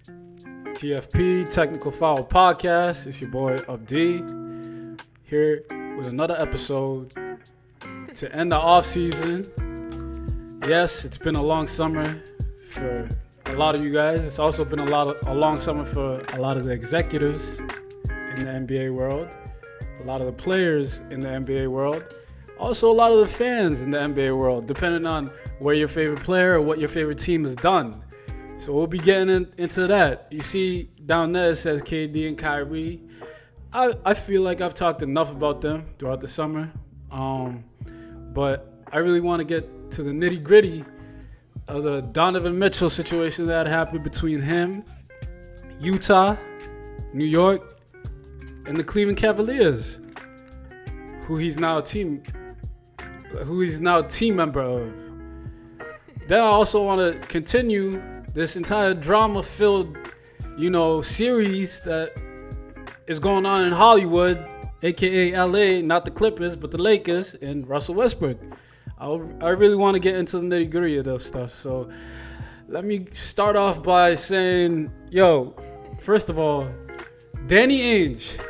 TFP, Technical Foul Podcast. It's your boy Abdi here with another episode to end the off season. Yes, it's been a long summer for a lot of you guys. It's also been a long summer for a lot of the executives in the NBA world, a lot of the players in the NBA world, also a lot of the fans in the NBA world, depending on where your favorite player or what your favorite team has done. So we'll be getting into that. You see down there it says KD and Kyrie. I feel like I've talked enough about them throughout the summer. But I really want to get to the nitty gritty of the Donovan Mitchell situation that happened between him, Utah, New York, and the Cleveland Cavaliers, who he's now a team member of. Then I also want to continue this entire drama-filled, series that is going on in Hollywood, aka LA, not the Clippers, but the Lakers and Russell Westbrook. I really want to get into the nitty-gritty of those stuff. So let me start off by saying, first of all, Danny Ainge,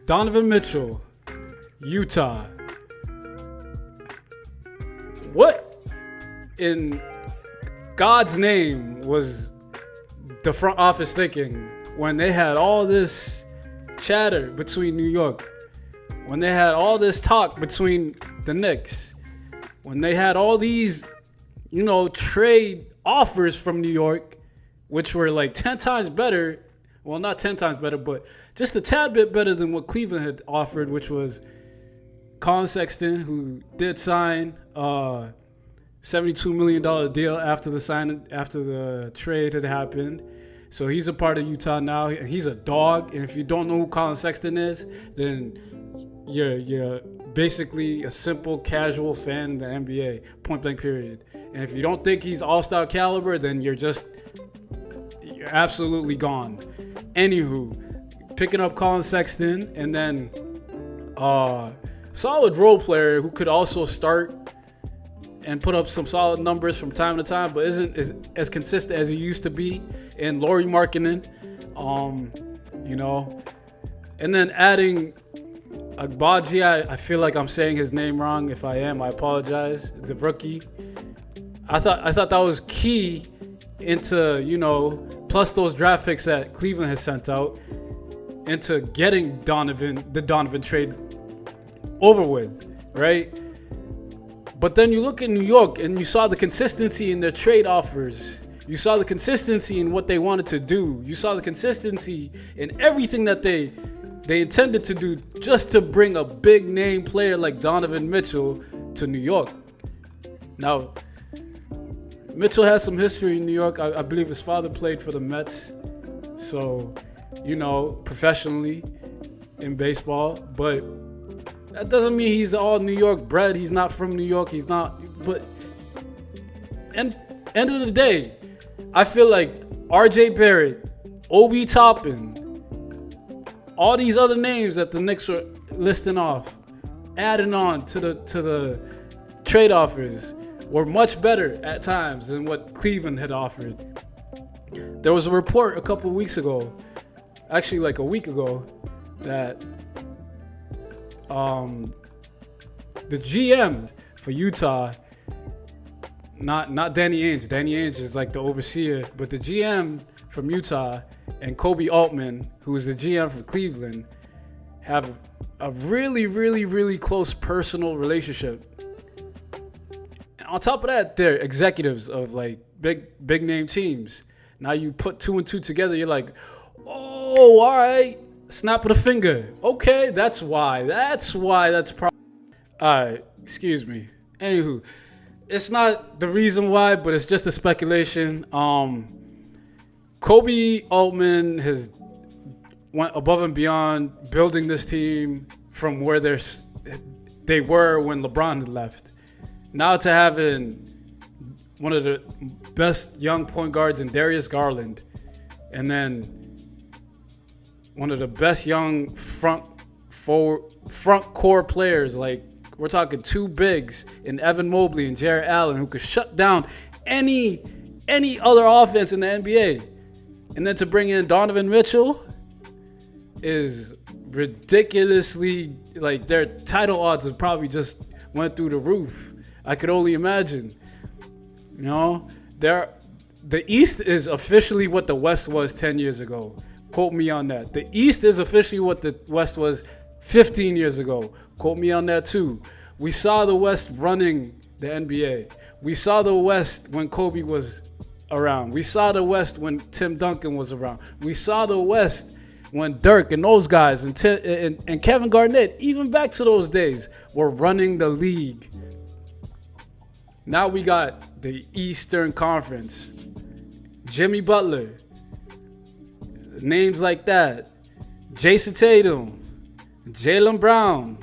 Donovan Mitchell, Utah. What in God's name was the front office thinking when they had all this chatter between New York, when they had all this talk between the Knicks, when they had all these, trade offers from New York, which were like 10 times better. Well, not 10 times better, but just a tad bit better than what Cleveland had offered, which was Colin Sexton, who did sign a $72 million deal after the trade had happened. So he's a part of Utah now. He's a dog, and if you don't know who Colin Sexton is, then you're basically a simple casual fan of the NBA, point blank period. And if you don't think he's all-star caliber, then you're absolutely gone. Anywho, picking up Colin Sexton, and then solid role player who could also start and put up some solid numbers from time to time, but isn't as consistent as he used to be, in Lauri Markkanen, and then adding Agbaji. I feel like I'm saying his name wrong. If I am, I apologize. The rookie. I thought that was key into, plus those draft picks that Cleveland has sent out, into getting the Donovan trade over with, right? But then you look at New York and you saw the consistency in their trade offers. You saw the consistency in what they wanted to do. You saw the consistency in everything that they intended to do just to bring a big name player like Donovan Mitchell to New York. Now, Mitchell has some history in New York. I believe his father played for the Mets. So, professionally in baseball. But that doesn't mean he's all New York bred. He's not from New York. He's not. But end of the day, I feel like R.J. Barrett, Obi Toppin, all these other names that the Knicks were listing off, adding on to the trade offers, were much better at times than what Cleveland had offered. There was a report a couple weeks ago, actually like a week ago, that the GM for Utah, not Danny Ainge. Danny Ainge is like the overseer, but the GM from Utah and Kobe Altman, who is the GM for Cleveland, have a really, really, really close personal relationship. And on top of that, they're executives of like big name teams. Now you put two and two together, you're like, oh, all right, snap of the finger. Okay, that's why. That's probably. All right, excuse me. Anywho, it's not the reason why, but it's just a speculation. Kobe Altman has went above and beyond building this team from where they were when LeBron had left. Now to having one of the best young point guards in Darius Garland, and then one of the best young front core players, like we're talking two bigs in Evan Mobley and Jarrett Allen, who could shut down any other offense in the NBA. And then to bring in Donovan Mitchell is ridiculously, like, their title odds have probably just went through the roof. I could only imagine. You know, the East is officially what the West was 10 years ago. Quote me on that. The East is officially what the West was 15 years ago. Quote me on that too. We saw the West running the NBA. We saw the West when Kobe was around. We saw the West when Tim Duncan was around. We saw the West when Dirk and those guys and Kevin Garnett, even back to those days, were running the league. Now we got the Eastern Conference. Jimmy Butler. Names like that. Jason Tatum. Jaylen Brown.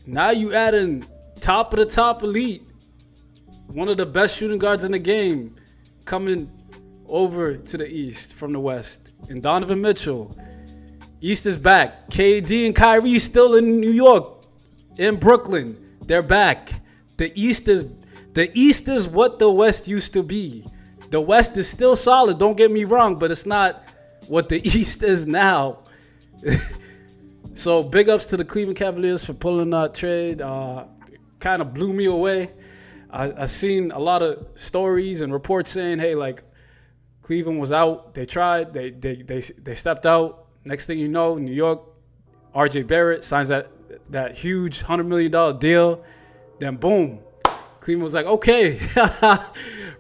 Now you add in top of the top elite. One of the best shooting guards in the game coming over to the East from the West. And Donovan Mitchell. East is back. KD and Kyrie still in New York. In Brooklyn. They're back. The East is what the West used to be. The West is still solid, don't get me wrong, but it's not what the East is now. So big ups to the Cleveland Cavaliers for pulling that trade. Kind of blew me away. I seen a lot of stories and reports saying, hey, like, Cleveland was out. They tried. They stepped out. Next thing you know, New York, RJ Barrett signs that huge $100 million deal. Then boom, Cleveland was like, okay,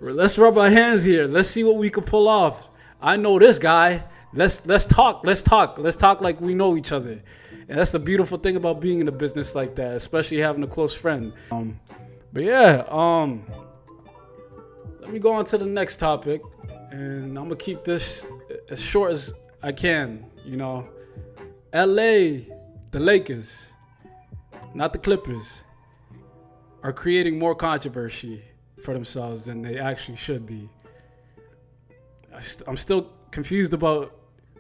let's rub our hands here. Let's see what we can pull off. I know this guy. Let's talk. Let's talk like we know each other. And that's the beautiful thing about being in a business like that, especially having a close friend. But yeah, let me go on to the next topic, and I'm gonna keep this as short as I can. You know, LA, the Lakers, not the Clippers, are creating more controversy for themselves than they actually should be. I'm still confused about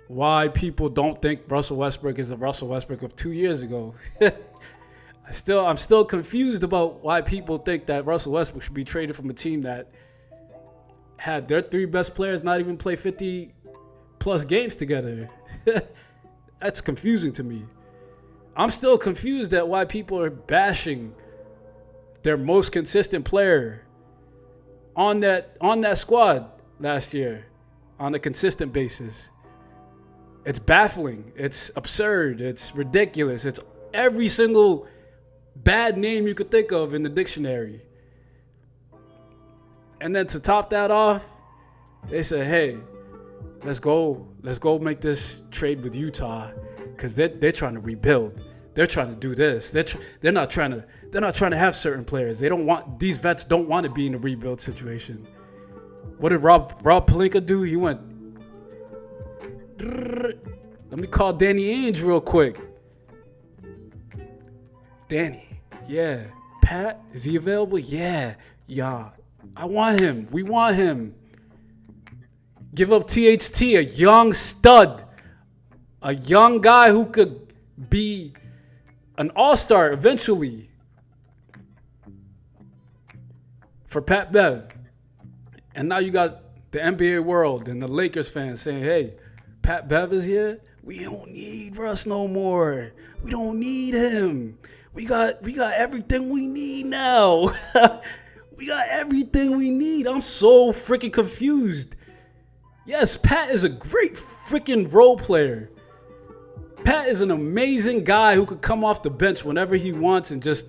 why people don't think Russell Westbrook is the Russell Westbrook of 2 years ago. I'm still confused about why people think that Russell Westbrook should be traded from a team that had their three best players not even play 50 plus games together. That's confusing to me. I'm still confused at why people are bashing their most consistent player on that squad last year on a consistent basis. It's baffling. It's absurd. It's ridiculous. It's every single bad name you could think of in the dictionary. And then to top that off, they said, hey, let's go make this trade with Utah because they're trying to rebuild. They're trying to do this. They're not trying to have certain players. These vets don't want to be in a rebuild situation. What did Rob Pelinka do? He went, let me call Danny Ainge real quick. Danny, yeah. Pat, is he available? Yeah. I want him. We want him. Give up THT, a young stud. A young guy who could be an all-star eventually for Pat Bev. And now you got the NBA world and the Lakers fans saying, hey, Pat Bev is here. We don't need Russ no more. We don't need him. We got everything we need now. We got everything we need. I'm so freaking confused. Yes, Pat is a great freaking role player. Pat is an amazing guy who could come off the bench whenever he wants and just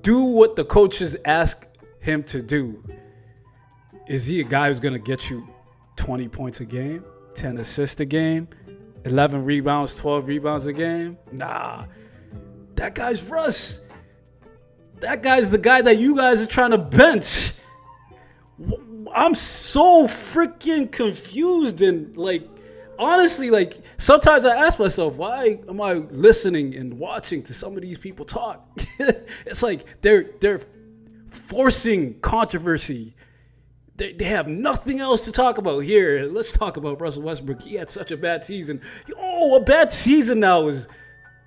do what the coaches ask him to do. Is he a guy who's going to get you 20 points a game, 10 assists a game, 11 rebounds, 12 rebounds a game? Nah. That guy's Russ. That guy's the guy that you guys are trying to bench. I'm so freaking confused and honestly, sometimes I ask myself, why am I listening and watching to some of these people talk? It's like they're forcing controversy. They have nothing else to talk about. Here, let's talk about Russell Westbrook. He had such a bad season. A bad season now is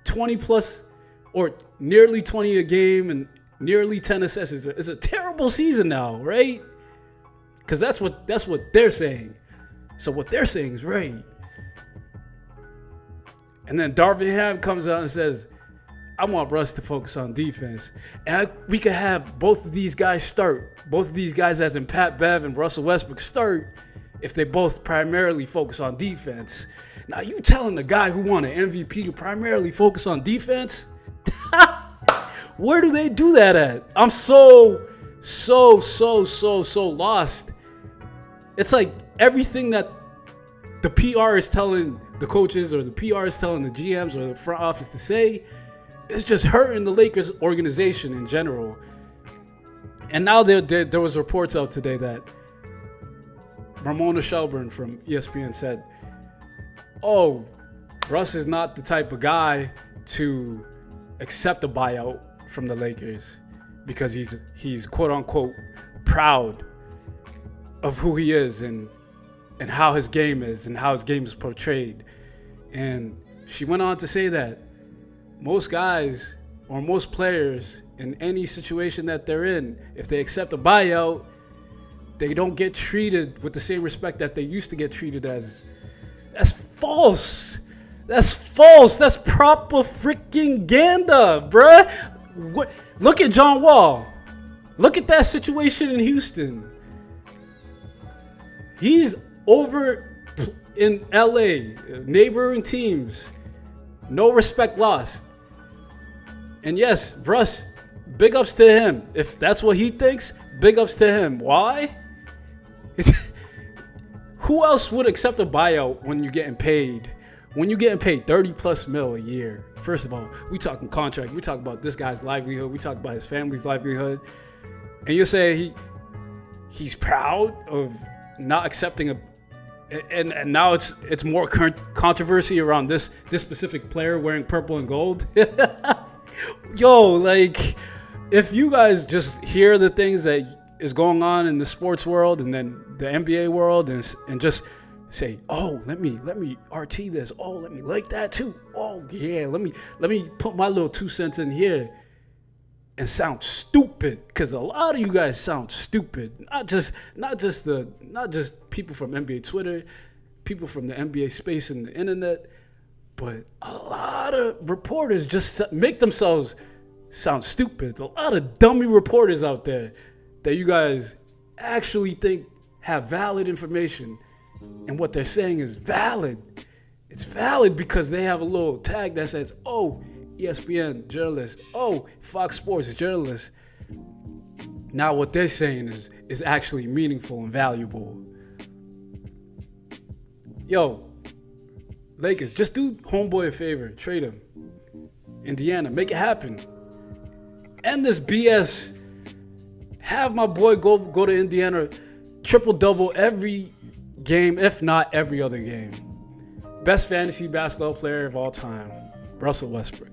20 plus or nearly 20 a game and nearly 10 assists. It's a terrible season now, right? Because that's what they're saying. So what they're saying is right. And then Darvin Ham comes out and says, I want Russ to focus on defense. And we could have both of these guys start. Both of these guys, as in Pat Bev and Russell Westbrook, start if they both primarily focus on defense. Now, you telling the guy who won an MVP to primarily focus on defense? Where do they do that at? I'm so lost. It's like everything that the PR is telling the coaches or the PR is telling the GMs or the front office to say, it's just hurting the Lakers organization in general. And now there was reports out today that Ramona Shelburne from ESPN said, oh, Russ is not the type of guy to accept a buyout from the Lakers because he's quote unquote proud of who he is and how his game is and how his game is portrayed. And she went on to say that most guys or most players in any situation that they're in, if they accept a buyout, they don't get treated with the same respect that they used to get treated as. That's false. That's false. That's proper freaking ganda, bruh. Look at John Wall. Look at that situation in Houston. He's over in LA, neighboring teams. No respect lost. And yes, Russ, big ups to him. If that's what he thinks, big ups to him. Why? Who else would accept a buyout when you're getting paid? When you're getting paid 30 plus mil a year. First of all, we talking contract. We talk about this guy's livelihood. We talk about his family's livelihood. And you say he's proud of not accepting a, and now it's more controversy around this specific player wearing purple and gold. Yo, like, if you guys just hear the things that is going on in the sports world and then the NBA world and just say, oh, let me RT this. Oh, let me like that too. Oh yeah, let me put my little 2 cents in here and sound stupid, because a lot of you guys sound stupid. Not just people from NBA Twitter, people from the NBA space and the internet, but a lot of reporters just make themselves sound stupid. A lot of dummy reporters out there that you guys actually think have valid information, and what they're saying is valid. It's valid because they have a little tag that says, oh, ESPN journalist, oh, Fox Sports journalist. Now what they're saying is actually meaningful and valuable. Yo, Lakers, just do homeboy a favor, trade him. Indiana, make it happen. End this BS. Have my boy go to Indiana, triple-double every game, if not every other game. Best fantasy basketball player of all time, Russell Westbrook.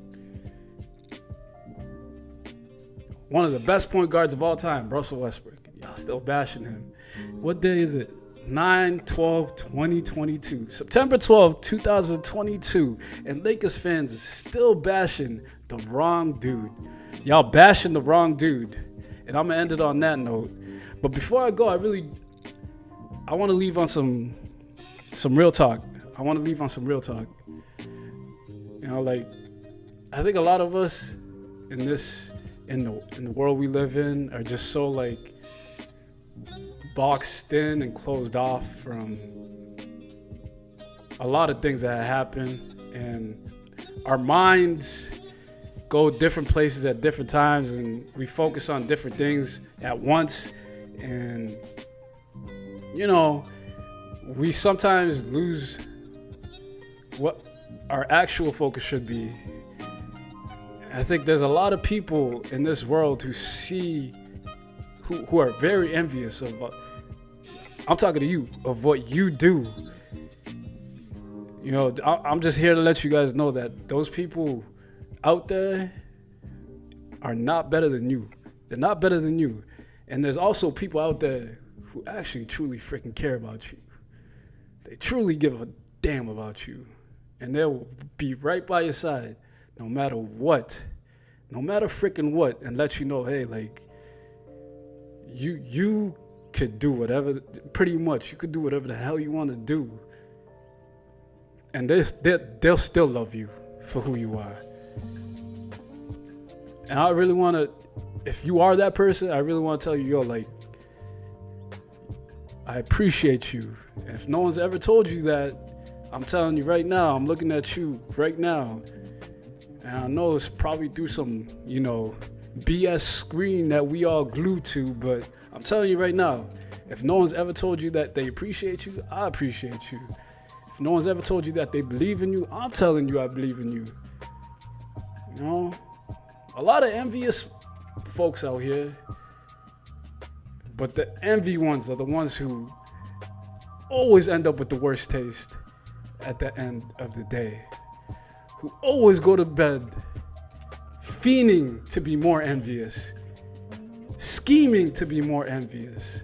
One of the best point guards of all time, Russell Westbrook. Y'all still bashing him. What day is it? 9/12/2022. September 12th, 2022. And Lakers fans are still bashing the wrong dude. Y'all bashing the wrong dude. And I'm going to end it on that note. But before I go, I want to leave on some real talk. You know, like, I think a lot of us in the world we live in are just so, like, boxed in and closed off from a lot of things that happen, and our minds go different places at different times, and we focus on different things at once, and you know, we sometimes lose what our actual focus should be. I think there's a lot of people in this world who who are very envious of, I'm talking to you, of what you do. You know, I'm just here to let you guys know that those people out there are not better than you. They're not better than you. And there's also people out there who actually truly freaking care about you. They truly give a damn about you. And they'll be right by your side no matter what. No matter freaking what. And let you know, hey, like, you could do whatever, pretty much, you could do whatever the hell you want to do. And they'll still love you for who you are. And I really want to, if you are that person, I really want to tell you, yo, like, I appreciate you. And if no one's ever told you that, I'm telling you right now, I'm looking at you right now. And I know it's probably through some, BS screen that we all glued to, but I'm telling you right now, if no one's ever told you that they appreciate you, I appreciate you. If no one's ever told you that they believe in you, I'm telling you I believe in you. A lot of envious folks out here, but the envy ones are the ones who always end up with the worst taste at the end of the day, who always go to bed fiending to be more envious, scheming to be more envious.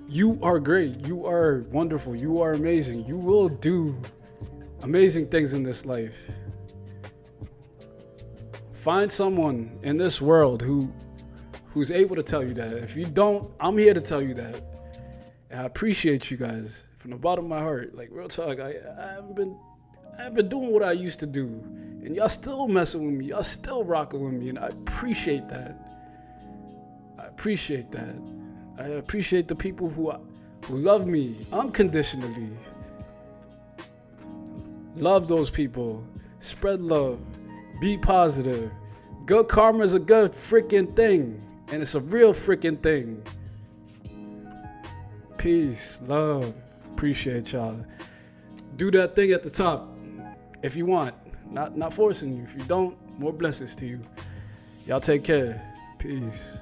You are great. You are wonderful. You are amazing. You will do amazing things in this life. Find someone in this world who's able to tell you that. If you don't, I'm here to tell you that. And I appreciate you guys from the bottom of my heart. Like, real talk, I haven't been doing what I used to do. And y'all still messing with me. Y'all still rocking with me. And I appreciate that. I appreciate that. I appreciate the people who love me unconditionally. Love those people. Spread love. Be positive. Good karma is a good freaking thing. And it's a real freaking thing. Peace. Love. Appreciate y'all. Do that thing at the top if you want. Not forcing you. If you don't, more blessings to you. Y'all take care. Peace.